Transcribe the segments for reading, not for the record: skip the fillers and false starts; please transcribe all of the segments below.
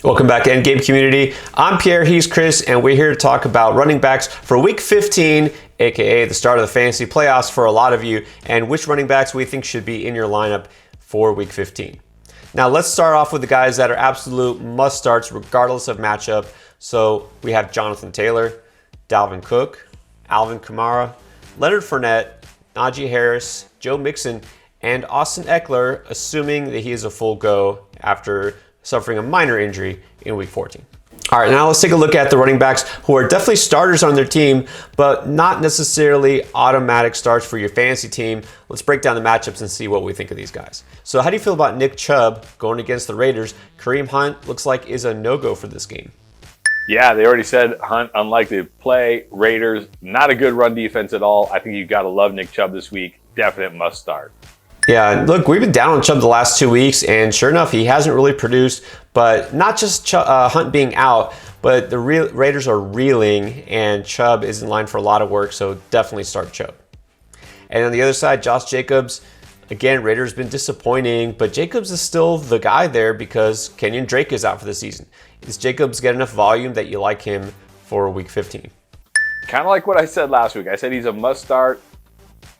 Welcome back to Endgame Community. I'm Pierre, he's Chris, and we're here to talk about running backs for Week 15, aka the start of the fantasy playoffs for a lot of you, and which running backs we think should be in your lineup for Week 15. Now let's start off with the guys that are absolute must-starts regardless of matchup. So we have Jonathan Taylor, Dalvin Cook, Alvin Kamara, Leonard Fournette, Najee Harris, Joe Mixon, and Austin Eckler, assuming that he is a full go after suffering a minor injury in Week 14. All right, now let's take a look at the running backs who are definitely starters on their team, but not necessarily automatic starts for your fantasy team. Let's break down the matchups and see what we think of these guys. So how do you feel about Nick Chubb going against the Raiders? Kareem Hunt looks like is a no-go for this game. Yeah, they already said Hunt unlikely to play. Raiders, not a good run defense at all. I think you got to love Nick Chubb this week. Definite must start. Yeah, look, we've been down on Chubb the last 2 weeks, and sure enough, he hasn't really produced. But not just Hunt being out, but the Raiders are reeling, and Chubb is in line for a lot of work, so definitely start Chubb. And on the other side, Josh Jacobs, again, Raiders been disappointing, but Jacobs is still the guy there because Kenyon Drake is out for the season. Is Jacobs get enough volume that you like him for Week 15? Kind of like what I said last week. I said he's a must start.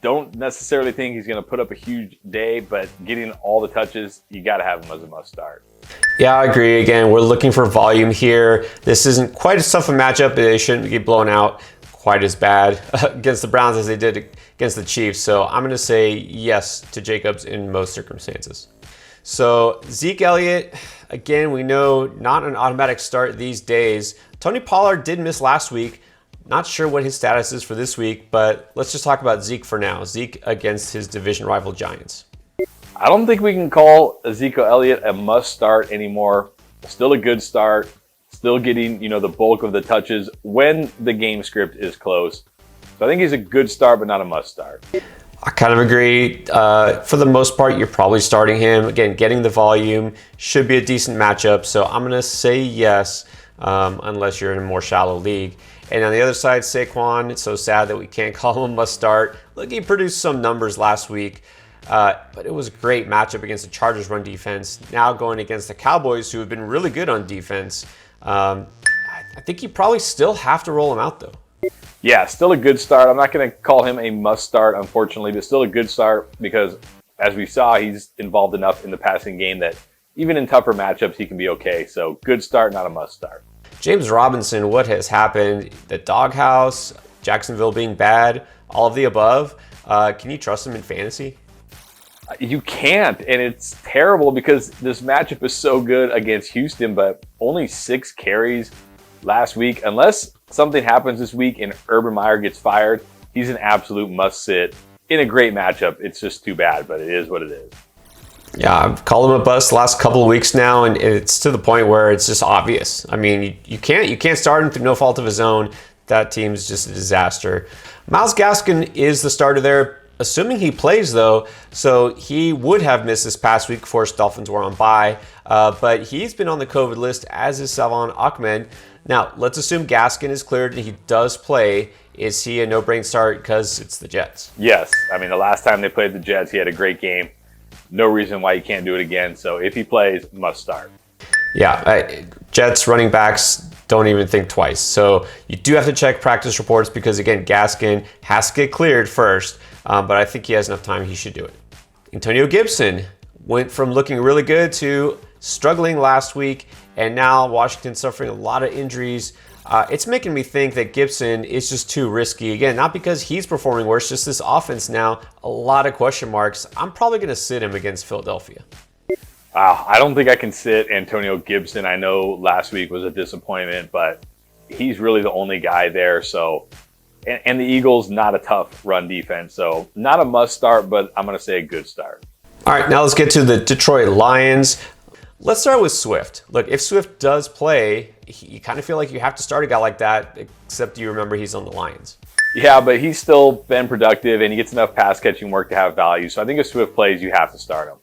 Don't necessarily think he's going to put up a huge day, but getting all the touches, you got to have him as a must start. Yeah, I agree. Again, we're looking for volume here. This isn't quite as tough a matchup. They shouldn't get blown out quite as bad against the Browns as they did against the Chiefs. So I'm going to say yes to Jacobs in most circumstances. So Zeke Elliott, again, we know not an automatic start these days. Tony Pollard did miss last week. Not sure what his status is for this week, but let's just talk about Zeke for now. Zeke against his division rival Giants. I don't think we can call Ezekiel Elliott a must start anymore. Still a good start. Still getting, the bulk of the touches when the game script is close. So I think he's a good start, but not a must start. I kind of agree. For the most part, you're probably starting him. Again, getting the volume should be a decent matchup. So I'm going to say yes, unless you're in a more shallow league. And on the other side, Saquon, it's so sad that we can't call him a must start. Look, he produced some numbers last week, but it was a great matchup against the Chargers run defense. Now going against the Cowboys, who have been really good on defense. I think you probably still have to roll him out, though. Yeah, still a good start. I'm not going to call him a must start, unfortunately, but still a good start because, as we saw, he's involved enough in the passing game that even in tougher matchups, he can be okay. So good start, not a must start. James Robinson, what has happened? The doghouse, Jacksonville being bad, all of the above. Can you trust him in fantasy? You can't, and it's terrible because this matchup is so good against Houston, but only 6 carries last week. Unless something happens this week and Urban Meyer gets fired, he's an absolute must-sit in a great matchup. It's just too bad, but it is what it is. Yeah, I've called him a bust the last couple of weeks now, and it's to the point where it's just obvious. I mean, you can't start him through no fault of his own. That team's just a disaster. Myles Gaskin is the starter there, assuming he plays though. So he would have missed this past week. Of course, Dolphins were on bye, but he's been on the COVID list, as is Salvon Ahmed. Now, let's assume Gaskin is cleared and he does play. Is he a no-brain start because it's the Jets? Yes. I mean, the last time they played the Jets, he had a great game. No reason why you can't do it again. So if he plays, must start. Yeah, Jets running backs don't even think twice. So you do have to check practice reports because, again, Gaskin has to get cleared first. But I think he has enough time. He should do it. Antonio Gibson went from looking really good to struggling last week. And now Washington suffering a lot of injuries. It's making me think that Gibson is just too risky. Again, not because he's performing worse, just this offense now, a lot of question marks. I'm probably going to sit him against Philadelphia. Wow, I don't think I can sit Antonio Gibson. I know last week was a disappointment, but he's really the only guy there. So, and the Eagles, not a tough run defense. So not a must start, but I'm going to say a good start. All right, now let's get to the Detroit Lions. Let's start with Swift. Look, if Swift does play, you kind of feel like you have to start a guy like that, except you remember he's on the Lions. Yeah, but he's still been productive, and he gets enough pass-catching work to have value. So I think if Swift plays, you have to start him.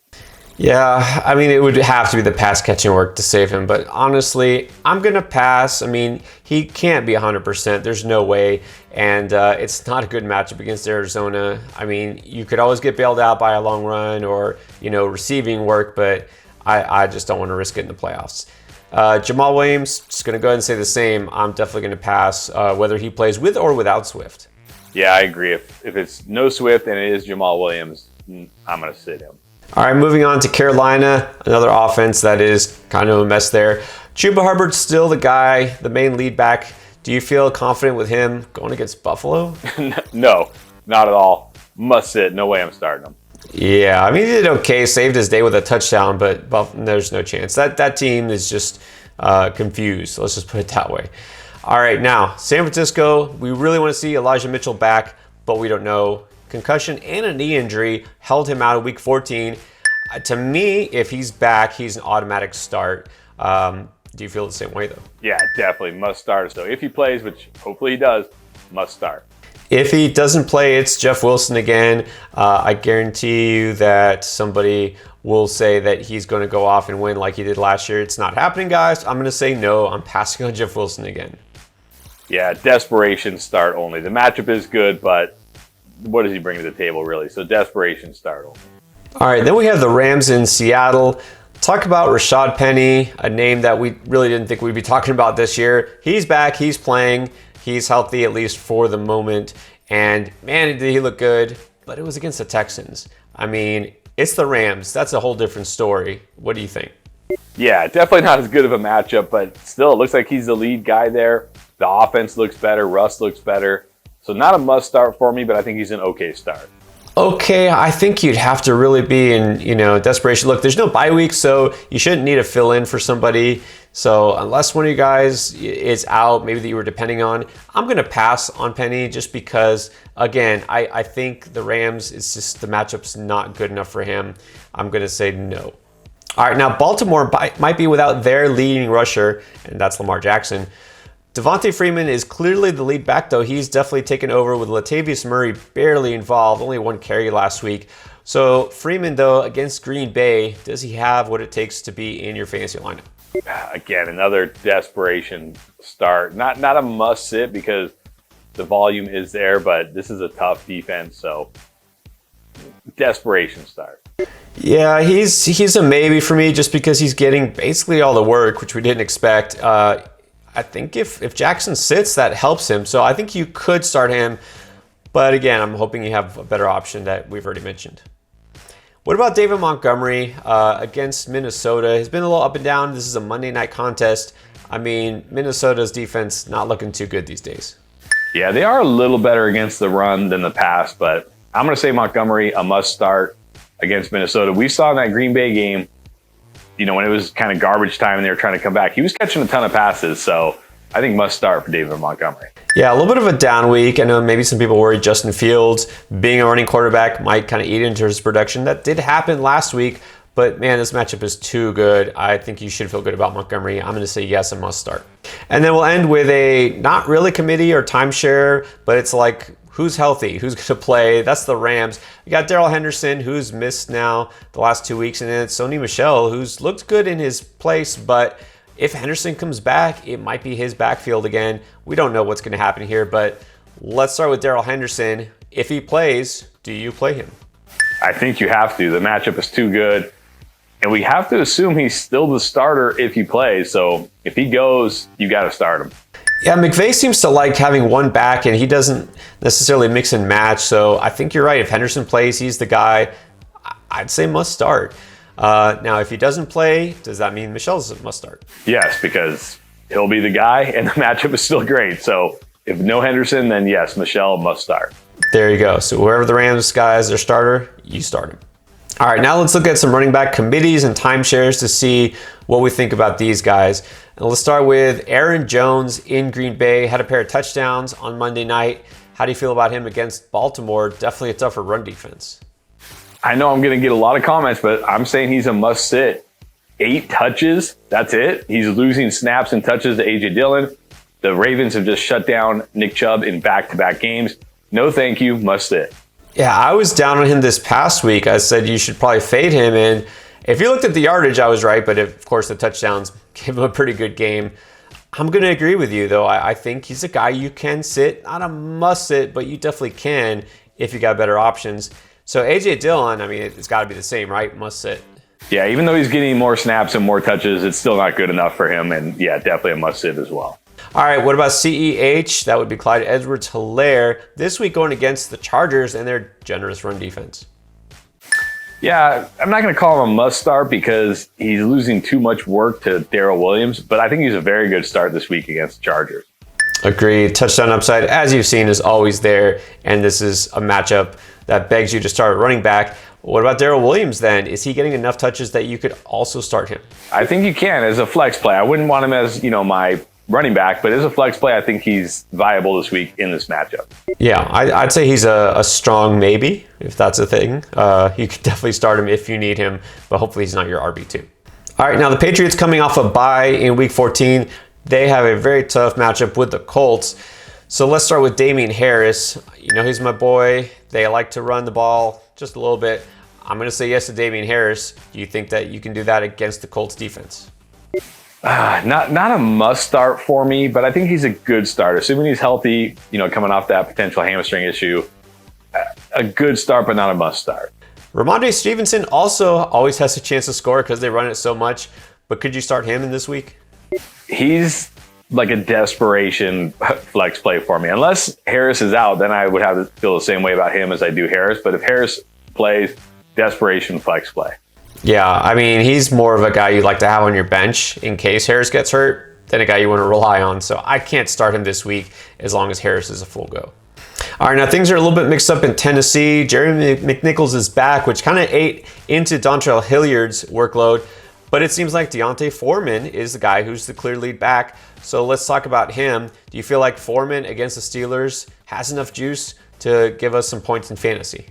Yeah, I mean, it would have to be the pass-catching work to save him. But honestly, I'm going to pass. I mean, he can't be 100%. There's no way. And it's not a good matchup against Arizona. I mean, you could always get bailed out by a long run or, receiving work, but I just don't want to risk it in the playoffs. Jamal Williams, just going to go ahead and say the same. I'm definitely going to pass, whether he plays with or without Swift. Yeah, I agree. If it's no Swift and it is Jamal Williams, I'm going to sit him. All right, moving on to Carolina, another offense that is kind of a mess there. Chuba Hubbard's still the guy, the main lead back. Do you feel confident with him going against Buffalo? No, not at all. Must sit. No way I'm starting him. Yeah, I mean, he did okay, saved his day with a touchdown, but there's no chance. That team is just confused. Let's just put it that way. All right, now, San Francisco, we really want to see Elijah Mitchell back, but we don't know. Concussion and a knee injury held him out of week 14. To me, if he's back, he's an automatic start. Do you feel the same way, though? Yeah, definitely must start. So if he plays, which hopefully he does, must start. If he doesn't play, it's Jeff Wilson again. I guarantee you that somebody will say that he's going to go off and win like he did last year. It's not happening, guys. I'm going to say no. I'm passing on Jeff Wilson again. Yeah, desperation start only. The matchup is good, but what does he bring to the table, really? So desperation start only. All right, then we have the Rams in Seattle. Talk about Rashad Penny, a name that we really didn't think we'd be talking about this year. He's back. He's playing. He's healthy, at least for the moment. And man, did he look good. But it was against the Texans. I mean, it's the Rams. That's a whole different story. What do you think? Yeah, definitely not as good of a matchup, but still, it looks like he's the lead guy there. The offense looks better. Russ looks better. So not a must start for me, but I think he's an okay start. Okay, I think you'd have to really be in, desperation. Look, there's no bye week, so you shouldn't need a fill in for somebody. So unless one of you guys is out, maybe that you were depending on, I'm going to pass on Penny just because, again, I think the Rams, it's just the matchup's not good enough for him. I'm going to say no. All right, now Baltimore might be without their leading rusher, and that's Lamar Jackson. Devontae Freeman is clearly the lead back, though. He's definitely taken over with Latavius Murray barely involved, only one carry last week. So Freeman, though, against Green Bay, does he have what it takes to be in your fantasy lineup? Again, another desperation start. Not a must sit because the volume is there, but this is a tough defense, so desperation start. Yeah, he's a maybe for me just because he's getting basically all the work, which we didn't expect. I think if Jackson sits, that helps him. So I think you could start him. But again, I'm hoping you have a better option that we've already mentioned. What about David Montgomery against Minnesota? He's been a little up and down. This is a Monday night contest. I mean, Minnesota's defense not looking too good these days. Yeah, they are a little better against the run than the pass, but I'm going to say Montgomery, a must start against Minnesota. We saw in that Green Bay game, when it was kind of garbage time and they were trying to come back, he was catching a ton of passes. So I think must start for David Montgomery. Yeah, a little bit of a down week. I know maybe some people worry Justin Fields being a running quarterback might kind of eat into his production. That did happen last week, but man, this matchup is too good. I think you should feel good about Montgomery. I'm going to say yes, a must start. And then we'll end with a not really committee or timeshare, but it's like, who's healthy? Who's going to play? That's the Rams. We got Darrell Henderson, who's missed now the last 2 weeks, and then it's Sony Michel, who's looked good in his place, but if Henderson comes back, it might be his backfield again. We don't know what's going to happen here, but let's start with Darrell Henderson. If he plays, do you play him? I think you have to. The matchup is too good, and we have to assume he's still the starter if he plays. So if he goes, you got to start him. Yeah, McVay seems to like having one back, and he doesn't necessarily mix and match. So I think you're right. If Henderson plays, he's the guy. I'd say must start. Now, if he doesn't play, does that mean Michel's a must start? Yes, because he'll be the guy, and the matchup is still great. So if no Henderson, then yes, Michel must start. There you go. So whoever the Rams guy is their starter, you start him. All right, now let's look at some running back committees and timeshares to see what we think about these guys. And let's start with Aaron Jones in Green Bay. Had a pair of touchdowns on Monday night. How do you feel about him against Baltimore? Definitely a tougher run defense. I know I'm going to get a lot of comments, but I'm saying he's a must sit. 8 touches, that's it. He's losing snaps and touches to A.J. Dillon. The Ravens have just shut down Nick Chubb in back-to-back games. No thank you, must sit. Yeah, I was down on him this past week. I said you should probably fade him. And if you looked at the yardage, I was right. But of course, the touchdowns gave him a pretty good game. I'm going to agree with you, though. I think he's a guy you can sit. Not a must sit, but you definitely can if you got better options. So A.J. Dillon, I mean, it's got to be the same, right? Must sit. Yeah, even though he's getting more snaps and more touches, it's still not good enough for him. And yeah, definitely a must sit as well. All right, what about CEH? That would be Clyde Edwards-Helaire. This week going against the Chargers and their generous run defense. Yeah, I'm not going to call him a must start because he's losing too much work to Darrell Williams, but I think he's a very good start this week against the Chargers. Agreed. Touchdown upside, as you've seen, is always there, and this is a matchup that begs you to start running back. What about Darrell Williams then? Is he getting enough touches that you could also start him? I think you can as a flex play. I wouldn't want him as, my running back, but as a flex play, I think he's viable this week in this matchup. Yeah, I'd say he's a strong maybe, if that's a thing. You could definitely start him if you need him, but hopefully he's not your RB2. All right, now the Patriots coming off a bye in week 14. They have a very tough matchup with the Colts. So let's start with Damien Harris. He's my boy. They like to run the ball just a little bit. I'm going to say yes to Damien Harris. Do you think that you can do that against the Colts defense? Not a must start for me, but I think he's a good start. Assuming he's healthy, coming off that potential hamstring issue, a good start, but not a must start. Ramondre Stevenson also always has a chance to score because they run it so much, but could you start him in this week? He's like a desperation flex play for me. Unless Harris is out, then I would have to feel the same way about him as I do Harris. But if Harris plays, desperation flex play. Yeah, I mean, he's more of a guy you'd like to have on your bench in case Harris gets hurt than a guy you want to rely on. So I can't start him this week as long as Harris is a full go. All right, now things are a little bit mixed up in Tennessee. Jerry McNichols is back, which kind of ate into Dontrell Hilliard's workload. But it seems like D'Onta Foreman is the guy who's the clear lead back. So let's talk about him. Do you feel like Foreman against the Steelers has enough juice to give us some points in fantasy?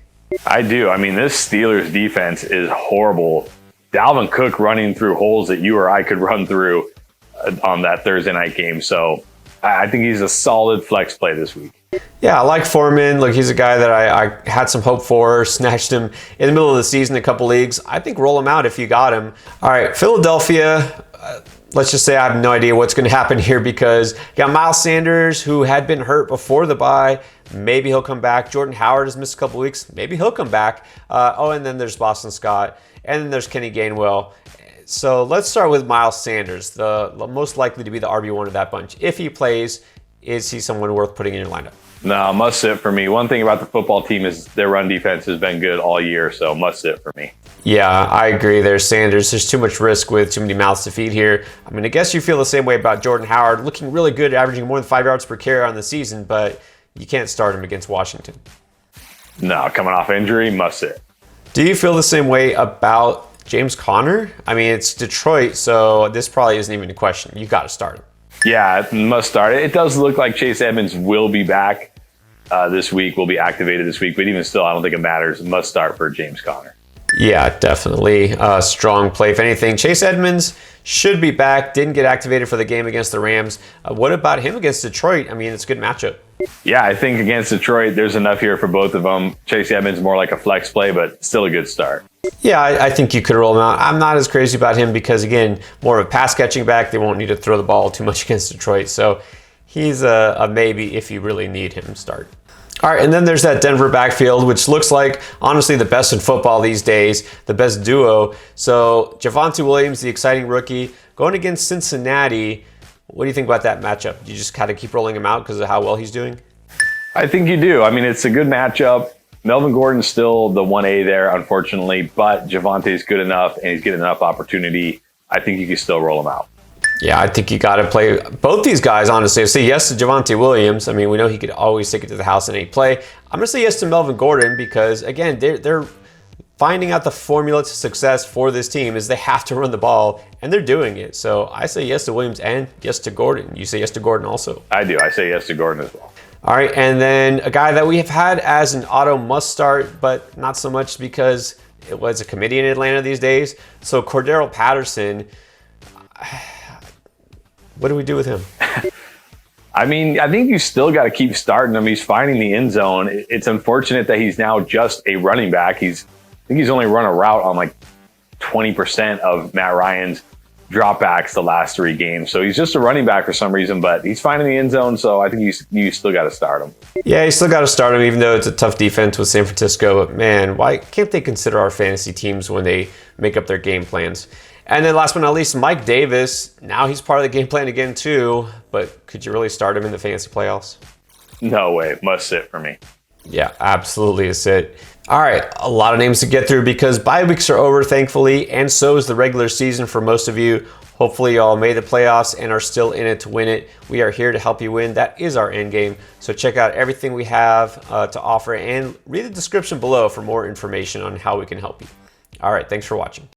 I do. I mean, this Steelers defense is horrible. Dalvin Cook running through holes that you or I could run through on that Thursday night game. So I think he's a solid flex play this week. Yeah, I like Foreman. Look, he's a guy that I had some hope for, snatched him in the middle of the season in a couple leagues. I think roll him out if you got him. All right, Philadelphia. Let's just say I have no idea what's going to happen here because you got Miles Sanders, who had been hurt before the bye. Maybe he'll come back. Jordan Howard has missed a couple weeks. Maybe he'll come back. And then there's Boston Scott. And then there's Kenny Gainwell. So let's start with Miles Sanders, the most likely to be the RB1 of that bunch. If he plays, is he someone worth putting in your lineup? No, must sit for me. One thing about the football team is their run defense has been good all year, so must sit for me. Yeah, I agree. There's Sanders. There's too much risk with too many mouths to feed here. I mean, I guess you feel the same way about Jordan Howard, looking really good, averaging more than 5 yards per carry on the season, but you can't start him against Washington. No, coming off injury, must sit. Do you feel the same way about James Conner? I mean, it's Detroit, so this probably isn't even a question. You got to start him. Yeah, must start. It does look like Chase Edmonds will be back this week, will be activated this week, but even still, I don't think it matters. Must start for James Conner. Yeah, definitely a strong play. If anything, Chase Edmonds should be back. Didn't get activated for the game against the Rams. What about him against Detroit? I mean, it's a good matchup. Yeah, I think against Detroit, there's enough here for both of them. Chase Edmonds more like a flex play, but still a good start. Yeah, I think you could roll him out. I'm not as crazy about him because, again, more of a pass catching back. They won't need to throw the ball too much against Detroit. So he's a maybe if you really need him start. All right, and then there's that Denver backfield, which looks like, honestly, the best in football these days, the best duo. So Javonte Williams, the exciting rookie, going against Cincinnati. What do you think about that matchup? Do you just kind of keep rolling him out because of how well he's doing? I think you do. I mean, it's a good matchup. Melvin Gordon's still the 1A there, unfortunately, but Javonte's good enough and he's getting enough opportunity. I think you can still roll him out. Yeah, I think you got to play both these guys, honestly. I say yes to Javonte Williams. I mean, we know he could always take it to the house in any play. I'm going to say yes to Melvin Gordon because, again, they're finding out the formula to success for this team is they have to run the ball, and they're doing it. So I say yes to Williams and yes to Gordon. You say yes to Gordon also? I do. I say yes to Gordon as well. All right, and then a guy that we have had as an auto must start, but not so much because it was a committee in Atlanta these days. So Cordero Patterson, what do we do with him? I mean, I think you still got to keep starting him. He's finding the end zone. It's unfortunate that he's now just a running back. I think he's only run a route on like 20% of Matt Ryan's dropbacks the last 3 games. So he's just a running back for some reason, but he's finding the end zone. So I think you still got to start him. Yeah, you still got to start him, even though it's a tough defense with San Francisco. But man, why can't they consider our fantasy teams when they make up their game plans? And then last but not least, Mike Davis. Now he's part of the game plan again too. But could you really start him in the fantasy playoffs? No way. Must sit for me. Yeah, absolutely a sit. All right, a lot of names to get through because bye weeks are over, thankfully, and so is the regular season for most of you. Hopefully you all made the playoffs and are still in it to win it. We are here to help you win. That is our end game. So check out everything we have to offer and read the description below for more information on how we can help you. All right, thanks for watching.